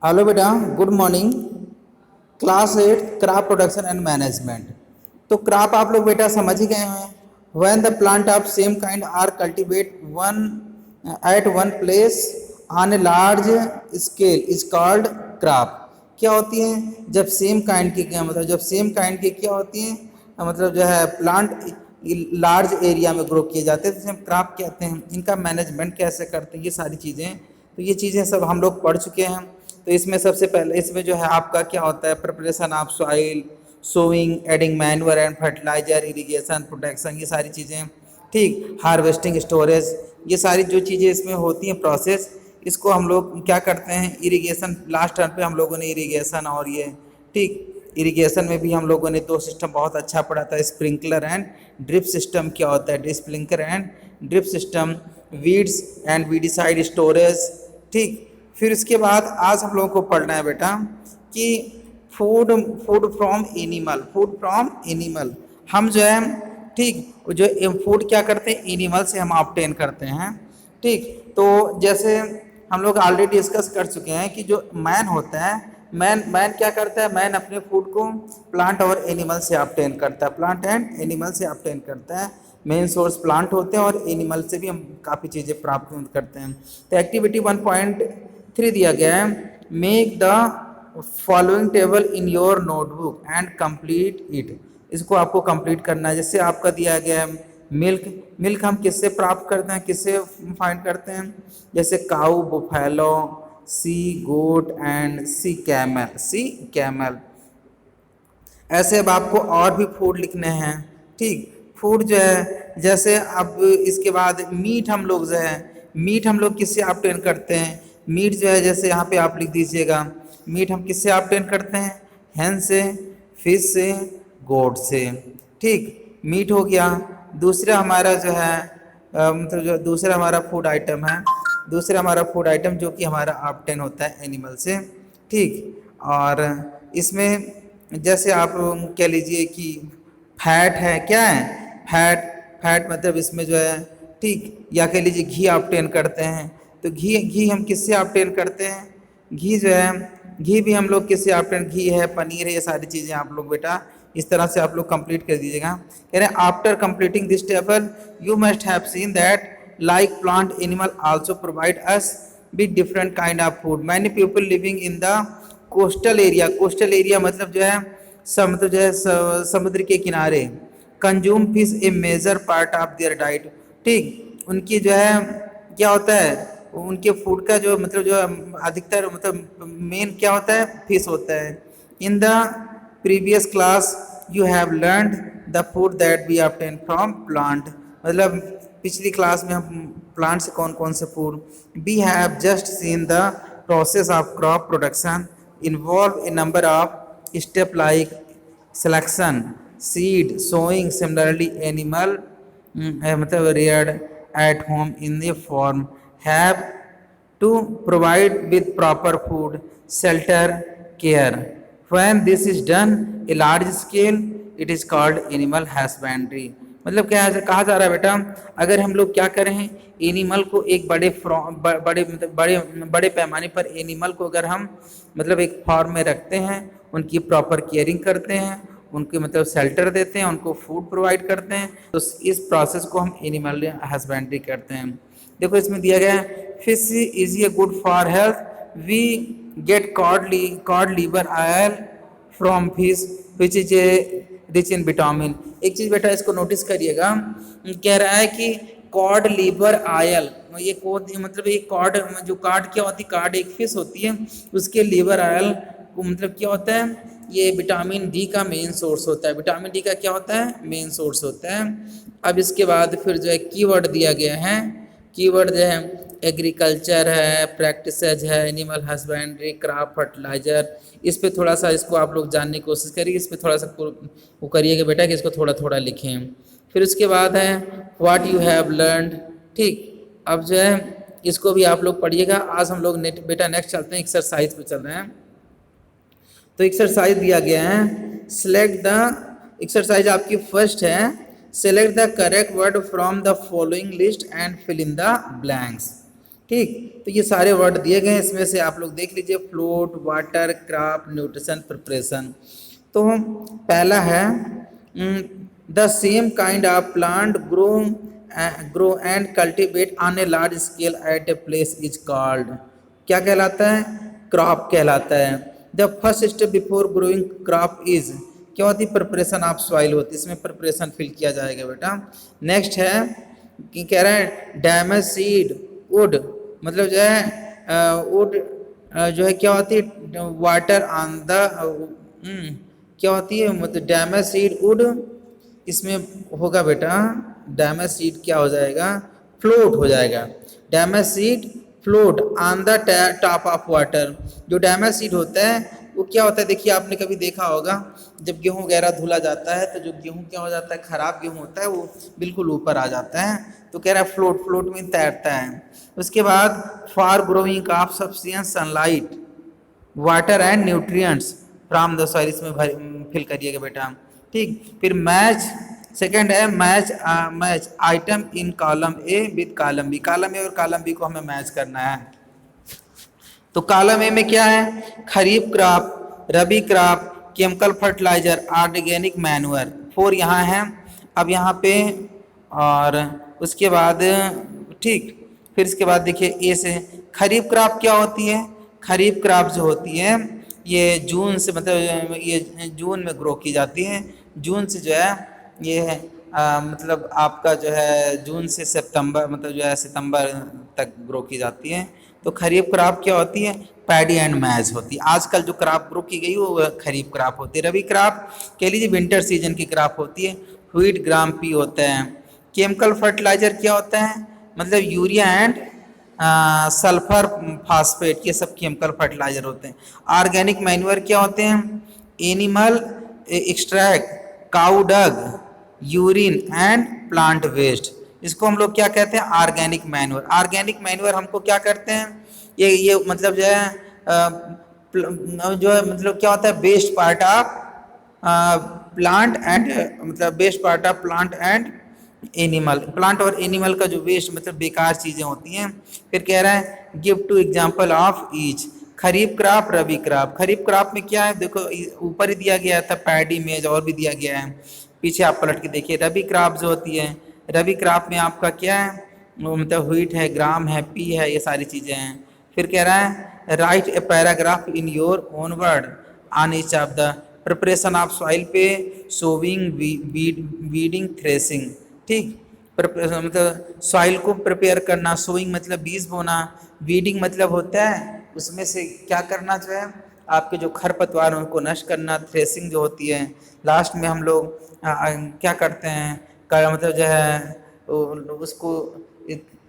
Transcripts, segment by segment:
Hello बेटा, good morning. Class 8 crop production and management. तो crop आप लोग बेटा समझ ही गए हैं। When the plant of same kind are cultivate one at one place on a large scale is called crop. क्या होती है जब सेम काइंड की, क्या मतलब जब सेम काइंड की क्या होती है, मतलब जो है प्लांट लार्ज एरिया में ग्रो किए जाते हैं तो हम क्रॉप कहते हैं। इनका मैनेजमेंट कैसे करते हैं, ये सारी चीज़ें, तो ये चीज़ें सब हम लोग पढ़ चुके हैं। तो इसमें सबसे पहले इसमें जो है आपका क्या होता है, preparation of soil, sowing, adding manure and fertiliser, irrigation, protection, ये सारी चीज़ें, ठीक, हार्वेस्टिंग, स्टोरेज, ये सारी जो चीज़ें इसमें होती हैं प्रोसेस, इसको हम लोग क्या करते हैं, इरिगेशन। लास्ट टर्म पे हम लोगों ने इरिगेशन और ये, ठीक, इरिगेशन में भी हम लोगों ने दो सिस्टम बहुत अच्छा पढ़ा था, स्प्रिंकलर एंड ड्रिप सिस्टम। क्या होता है sprinkler and drip system, weeds and weedicide storage, ठीक। फिर इसके बाद आज हम लोगों को पढ़ना है बेटा कि food food from animal, food from animal. हम जो है, ठीक, जो फूड क्या करते हैं, एनिमल से हम ऑब्टेन करते हैं, ठीक। तो जैसे हम लोग ऑलरेडी डिस्कस कर चुके हैं कि जो मैन होता है, मैन मैन क्या करता है, मैन अपने फूड को प्लांट और एनिमल से ऑब्टेन करता है, प्लांट एंड एनिमल से ऑब्टेन करता है। मेन सोर्स प्लांट होते हैं और एनिमल से भी हम काफ़ी चीज़ें प्राप्त करते हैं। तो एक्टिविटी 1.3 दिया गया है, make the following table in your notebook and complete it. इसको आपको कंप्लीट करना है। जैसे आपका दिया गया है मिल्क, मिल्क हम किससे प्राप्त करते हैं, किससे फाइंड करते हैं, जैसे cow, buffalo, she goat and she camel, she camel. ऐसे अब आपको और भी फूड लिखने हैं, ठीक। फूड जो है, जैसे अब इसके बाद मीट हम लोग जो है, मीट हम लोग किससे ऑब्टेन करते हैं, मीट जो है जैसे यहाँ पे आप लिख दीजिएगा, मीट हम किससे ऑब्टेन करते हैं, हैन से, फिश से, गोट से, ठीक, मीट हो गया। दूसरा हमारा जो है मतलब जो दूसरा हमारा फूड आइटम है, दूसरा हमारा फूड आइटम जो कि हमारा ऑब्टेन होता है एनिमल से, ठीक। और इसमें जैसे आप कह लीजिए कि फैट है, क्या है, फैट, फैट मतलब इसमें जो है, ठीक, या कह लीजिए घी ऑब्टेन करते हैं। तो घी घी हम किससे ऑब्टेन करते हैं, घी जो है, घी भी हम लोग किससे ऑब्टेन, घी है, पनीर है, ये सारी चीज़ें आप लोग बेटा इस तरह से आप लोग कंप्लीट कर दीजिएगा। कह रहे हैं after completing this table you must have seen that like plant animal also provide us with different kind of food. Many people living in the coastal area, coastal area मतलब जो है समुद्र, जो है समुद्र के किनारे, consume fish a major part of their diet, ठीक। उनकी जो है क्या होता है, उनके फूड का जो मतलब जो अधिकतर मतलब मेन क्या होता है, फिश होता है। In the previous class you have learned the food that we obtain from plant, मतलब पिछली क्लास में हम प्लांट से कौन कौन से food, we have just seen the process of crop production involve a number of steps like selection, seed, sowing. Similarly, animal मतलब reared at home in the farm have to provide with proper food, shelter, care. When this is done a large scale, it is called animal husbandry. मतलब क्या कहा जा रहा है बेटा, अगर हम लोग क्या करें, एनिमल को एक बड़े बड़े मतलब बड़े बड़े पैमाने पर एनिमल को अगर हम मतलब एक फार्म में रखते हैं, उनकी प्रॉपर केयरिंग करते हैं, उनके मतलब शेल्टर देते हैं, उनको फूड प्रोवाइड करते हैं, तो इस प्रोसेस को हम एनिमल हस्बेंड्री करते हैं। देखो इसमें दिया गया है, fish is a good for health, we get cod liver oil from fish which is a rich in vitamin. एक चीज़ बेटा इसको नोटिस करिएगा, कह रहा है कि कॉड लीवर आयल, ये कॉड मतलब एक कॉड, जो कार्ड क्या होती है, कार्ड एक फिश होती है, उसके लीवर आयल को मतलब क्या होता है, ये विटामिन डी का मेन सोर्स होता है। विटामिन डी का क्या होता है, मेन सोर्स होता है। अब इसके बाद फिर जो है कीवर्ड दिया गया है, कीवर्ड जो है एग्रीकल्चर है, प्रैक्टिसेज है, एनिमल हस्बेंड्री, क्रॉप, फर्टिलाइजर। इस पे थोड़ा सा इसको आप लोग जानने की कोशिश करिए, इस पे थोड़ा सा वो करिएगा बेटा कि इसको थोड़ा थोड़ा लिखें। फिर उसके बाद है व्हाट यू हैव लर्नड, ठीक। अब जो है इसको भी आप लोग पढ़िएगा। आज हम लोग बेटा नेक्स्ट चलते हैं, एक्सरसाइज पे चल रहे हैं। तो एक्सरसाइज दिया गया है, सिलेक्ट द, एक्सरसाइज आपकी फर्स्ट है, select the correct word from the following list and fill in the blanks. ठीक। तो ये सारे वर्ड दिए गए हैं, इसमें से आप लोग देख लीजिए, float, water, crop, nutrition, preparation. तो पहला है the same kind of plant grow and cultivate on a large scale eight a place is called, क्या कहलाता है? क्रॉप कहलाता है। The first step before growing crop is, क्या होती है? प्रिपरेशन ऑफ सॉइल होती है, इसमें प्रिपरेशन फिल किया जाएगा बेटा। नेक्स्ट है कि कह रहा है डैमेज सीड वुड, मतलब जो है वुड जो है क्या होती है? वाटर ऑन द क्या होती है? मतलब डैमेज सीड वुड, इसमें होगा बेटा डैमेज सीड क्या हो जाएगा? फ्लोट हो जाएगा। Damage seed float on the top of water. जो डैमेज सीड होता है वो क्या होता है? देखिए आपने कभी देखा होगा जब गेहूं वगैरह धुला जाता है तो जो गेहूं क्या हो जाता है? खराब गेहूं होता है वो बिल्कुल ऊपर आ जाता है, तो कह रहा है फ्लोट, फ्लोट में तैरता है। उसके बाद for growing of sufficient sunlight, water and nutrients from the soil, इसमें फिल करिएगा बेटा। ठीक। फिर मैच, सेकंड है match, match item in column A with column B. Column A और कॉलम बी को हमें मैच करना है। तो कॉलम ए में क्या है? Kharif crop, rabi crop, chemical fertiliser, organic manure, 4 यहाँ है। अब यहाँ पे और उसके बाद ठीक, फिर इसके बाद देखिए ए से खरीफ क्रॉप क्या होती है? खरीफ क्रॉप जो होती है ये जून से, मतलब ये जून में ग्रो की जाती है। जून से जो है ये मतलब आपका जो है जून से सितंबर, मतलब जो है सितंबर तक ग्रो की जाती है। तो खरीफ क्रॉप क्या होती है? पैडी एंड मैज होती है। आजकल जो क्रॉप ग्रो की गई वो खरीफ क्रॉप होती है। रबी क्रॉप कह लीजिए विंटर सीजन की क्रॉप होती है। व्हीट, ग्राम, पी होता है। केमिकल फर्टिलाइजर क्या होता है? मतलब यूरिया एंड सल्फर फास्फेट, ये सब केमिकल फर्टिलाइजर होते हैं। ऑर्गेनिक मैन्योर क्या होते हैं? Animal extract, cow dung, urine and plant waste, इसको हम लोग क्या कहते हैं? Organic manure. ऑर्गेनिक मैन्योर हमको क्या करते हैं? ये मतलब जो है जो है मतलब क्या होता है? Best part of plant and, मतलब best part of plant and animal, plant और एनिमल का जो वेस्ट, मतलब बेकार चीज़ें होती हैं। फिर कह रहा है give two example of each. Kharif crop, rabi crop. Kharif crop में क्या है? देखो ऊपर ही दिया गया था पैडी, मेज और भी दिया गया है, पीछे आप पलट के देखिए। रबी क्रॉप जो होती है, रबी क्रॉप में आपका क्या है? वो मतलब व्हीट है, ग्राम है, पी है, ये सारी चीज़ें हैं। फिर कह रहा है right a paragraph in your own word on each of the preparation of soil पे, सोविंग, वीडिंग, थ्रेसिंग। ठीक। मतलब सॉइल को प्रिपेयर करना, सोइंग मतलब बीज बोना, वीडिंग मतलब होता है उसमें से क्या करना जो है आपके जो खरपतवार हैं उनको नष्ट करना, थ्रेसिंग जो होती है। लास्ट में हम लोग क्या करते हैं? मतलब जो है उसको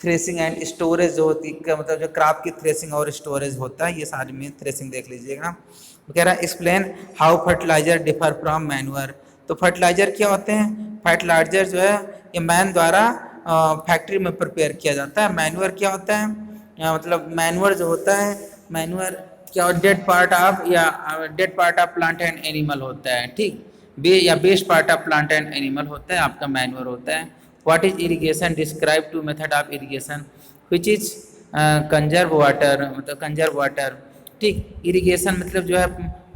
थ्रेसिंग एंड स्टोरेज जो होती है, मतलब जो क्रॉप की थ्रेसिंग और स्टोरेज होता है, ये सारी में थ्रेसिंग देख लीजिएगा। वो कह रहा है explain how fertiliser differ from manure. तो फर्टिलाइजर क्या होते हैं? फर्टिलाइजर जो है ये मैन द्वारा फैक्ट्री में प्रिपेयर किया जाता है। मैन्योर क्या होता है? मतलब मैन्योर जो होता है, मैन्योर क्या डेड पार्ट ऑफ, या dead part of plant and animal होता है। ठीक। या best part of plant and animal होता है आपका मैन्योर होता है। What is irrigation? Describe two method of irrigation which is conserve water, मतलब कंजर्व वाटर। ठीक। इरिगेशन मतलब जो है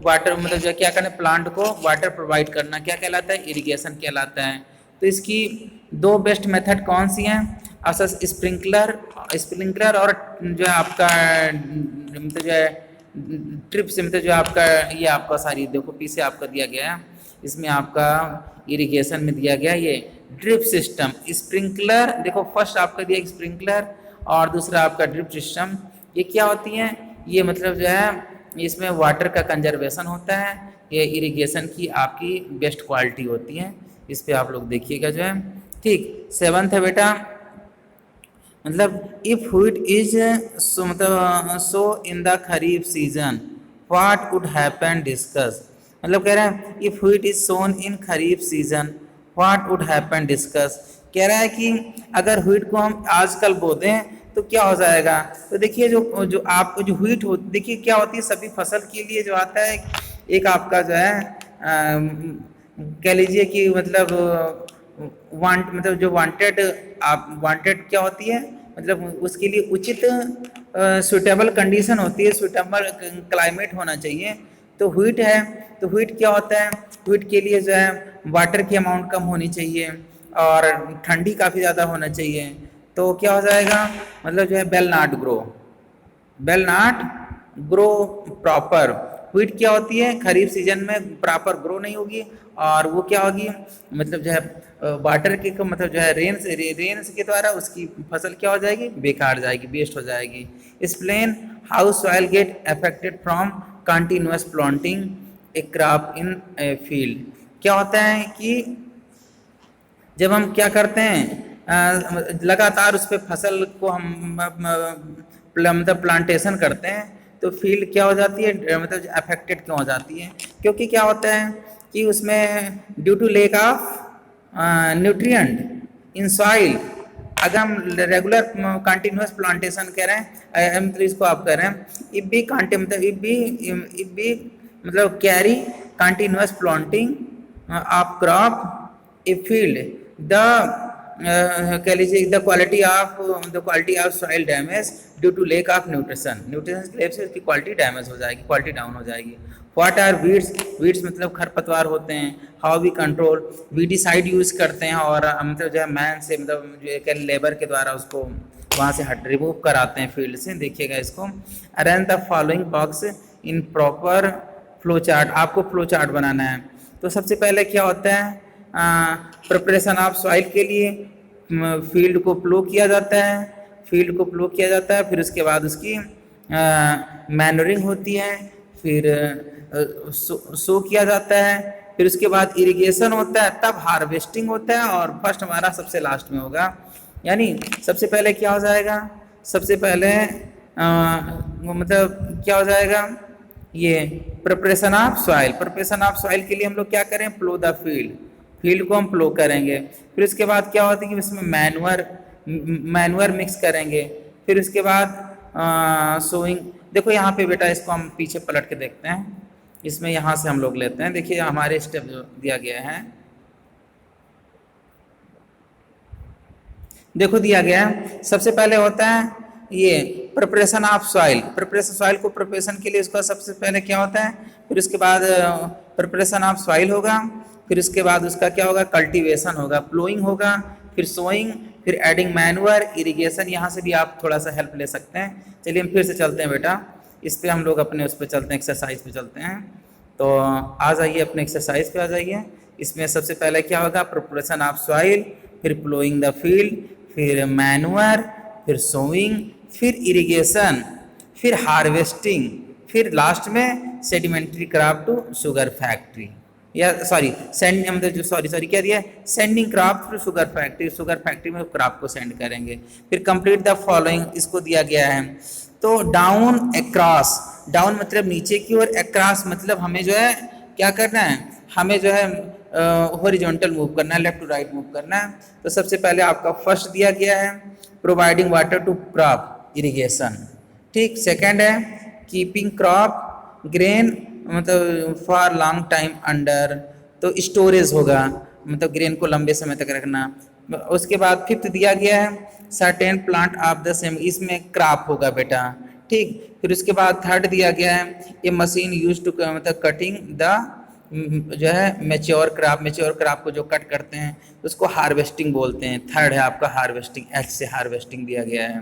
वाटर, मतलब जो है क्या करना? प्लांट को वाटर प्रोवाइड करना, क्या कहलाता है? इरिगेशन कहलाता है। तो इसकी 2 बेस्ट मेथड कौन सी हैं? असल स्प्रिंकलर, स्प्रिंकलर और जो है आपका मतलब जो है ड्रिप से, मतलब जो आपका ये आपका सारी देखो पीछे आपका दिया गया है, इसमें आपका इरिगेशन में दिया गया ये ड्रिप सिस्टम। स्प्रिंकलर देखो फर्स्ट आपका दिया स्प्रिंकलर और दूसरा आपका ड्रिप सिस्टम। ये क्या होती हैं? ये मतलब जो है इसमें वाटर का कंजर्वेशन होता है, ये इरिगेशन की आपकी बेस्ट क्वालिटी होती है। इस पे आप लोग देखिएगा जो है। ठीक। 7th है बेटा, मतलब इफ व्हीट इज सो, मतलब sown in the kharif season what would happen discuss. मतलब कह रहा है if wheat is sown in kharif season what would happen discuss. कह रहा है कि अगर व्हीट को हम आजकल बो दें तो क्या हो जाएगा? तो देखिए जो आपको जो व्हीट हो, देखिए क्या होती है सभी फसल के लिए जो आता है एक आपका जो है कह लीजिए कि मतलब वांट, मतलब जो वांटेड, आप वांटेड क्या होती है? मतलब उसके लिए उचित सुटेबल कंडीशन होती है, सुटेबल क्लाइमेट होना चाहिए। तो हीट है, तो हीट क्या होता है, हीट के लिए जो है वाटर की अमाउंट कम होनी चाहिए और ठंडी काफ़ी ज़्यादा होना चाहिए। तो क्या हो जाएगा, मतलब जो है बेल नाट ग्रो प्रॉपर। व्हीट क्या होती है, खरीफ सीजन में प्रॉपर ग्रो नहीं होगी और वो क्या होगी, मतलब जो है वाटर के मतलब जो है रेन्स के द्वारा उसकी फसल क्या हो जाएगी, बेकार जाएगी, वेस्ट हो जाएगी। Explain how soil get affected from continuous planting A crop in field. क्या होता है कि जब हम क्या करते हैं, लगातार उस पर फसल को हम मतलब प्लांटेशन करते हैं, तो फील्ड क्या हो जाती है, मतलब अफेक्टेड क्यों हो जाती है, क्योंकि क्या होता है कि उसमें due to lack of nutrient in soil. अगर हम रेगुलर कंटिन्यूअस प्लांटेशन कह रहे हैं, मतलब इसको आप कह रहे हैं इफ बी मतलब carry continuous planting of crop a field, the कह लीजिए the quality of soil damage due to lack of nutrition की वजह से उसकी क्वालिटी डैमेज हो जाएगी, क्वालिटी डाउन हो जाएगी। व्हाट आर वीड्स मतलब खरपतवार होते हैं। How we control, weedicide use करते हैं और मतलब जो है मैन से मतलब जो है लेबर के द्वारा उसको वहाँ से रिमूव कराते हैं फील्ड से। देखिएगा इसको, arrange the following box in proper flow chart. आपको फ्लो चार्ट बनाना है। तो सबसे पहले क्या होता है, प्रिपरेशन ऑफ सॉइल के लिए फील्ड को प्लो किया जाता है, फिर उसके बाद उसकी मैनरिंग होती है, फिर सो किया जाता है, फिर उसके बाद इरिगेशन होता है, तब हार्वेस्टिंग होता है और फर्स्ट हमारा सबसे लास्ट में होगा। यानी सबसे पहले क्या हो जाएगा, सबसे पहले मतलब क्या हो जाएगा, ये प्रिपरेशन ऑफ सॉइल के लिए हम लोग क्या करें, प्लो द फील्ड को हम प्लो करेंगे। फिर उसके बाद क्या होता है कि इसमें मैनुअर मिक्स करेंगे। फिर उसके बाद सोइंग। देखो यहाँ पे बेटा इसको हम पीछे पलट के देखते हैं, इसमें यहाँ से हम लोग लेते हैं। देखिए हमारे स्टेप जो दिया गया है, देखो दिया गया है, सबसे पहले होता है ये प्रिपरेशन ऑफ सॉइल। सॉइल को प्रिपरेशन के लिए इसका सबसे पहले क्या होता है, फिर उसके बाद प्रिपरेशन ऑफ सॉइल होगा, फिर उसके बाद उसका क्या होगा, कल्टीवेशन होगा, प्लोइंग होगा, फिर सोइंग, फिर एडिंग मैनुअर, इरिगेशन। यहाँ से भी आप थोड़ा सा हेल्प ले सकते हैं। चलिए हम फिर से चलते हैं बेटा, इस पर हम लोग अपने उस पर चलते हैं, एक्सरसाइज पे चलते हैं। तो आ जाइए अपने एक्सरसाइज पे आ जाइए। इसमें सबसे पहले क्या होगा, प्रिपरेशन ऑफ सॉइल, फिर प्लोइंग द फील्ड, फिर मैनुअर, फिर सोइंग, फिर इरिगेशन, फिर हार्वेस्टिंग, फिर लास्ट में sedimentary crop to sugar factory, या सॉरी मतलब जो सॉरी क्या दिया, sending crop to sugar factory में क्रॉप को सेंड करेंगे। फिर कंप्लीट द फॉलोइंग, इसको दिया गया है। तो डाउन अक्रॉस, डाउन मतलब नीचे की ओर, अक्रॉस मतलब हमें जो है क्या करना है, हमें जो है हॉरिजॉन्टल मूव करना है, लेफ्ट टू राइट मूव करना है। तो सबसे पहले आपका फर्स्ट दिया गया है providing water to crop, irrigation, ठीक। सेकंड है कीपिंग क्रॉप ग्रेन मतलब फॉर लॉन्ग टाइम अंडर, तो स्टोरेज होगा, मतलब ग्रेन को लंबे समय तक रखना। उसके बाद फिफ्थ दिया गया है certain plant of the same, इसमें क्रॉप होगा बेटा, ठीक। फिर उसके बाद थर्ड दिया गया है ये मशीन यूज टू मतलब कटिंग द जो है मेच्योर क्रॉप को जो कट करते हैं उसको हार्वेस्टिंग बोलते हैं। थर्ड है आपका हार्वेस्टिंग, एच से हार्वेस्टिंग दिया गया है।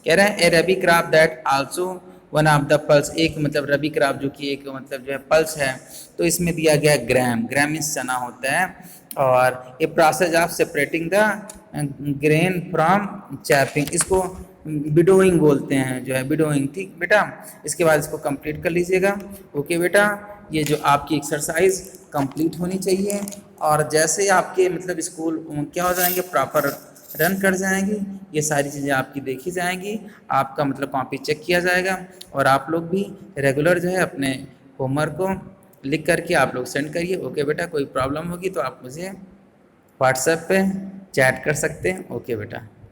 कह रहे हैं a rabi crop that also one of the pulse, एक मतलब रबी क्रॉप जो कि एक मतलब जो है पल्स है। तो इसमें दिया गया है ग्राम मीन्स चना होता है, और a process of separating the grain from chaffing, इसको बिडोइंग बोलते हैं, जो है बिडोइंग, ठीक बेटा। इसके बाद इसको कंप्लीट कर लीजिएगा। ओके बेटा, ये जो आपकी एक्सरसाइज कंप्लीट होनी चाहिए, और जैसे आपके मतलब स्कूल क्या हो जाएंगे, प्रॉपर रन कर जाएंगी, ये सारी चीज़ें आपकी देखी जाएंगी, आपका मतलब कॉपी चेक किया जाएगा, और आप लोग भी रेगुलर जो है अपने होमवर्क को लिख करके आप लोग सेंड करिए। ओके बेटा, कोई प्रॉब्लम होगी तो आप मुझे व्हाट्सएप पे चैट कर सकते हैं। ओके बेटा।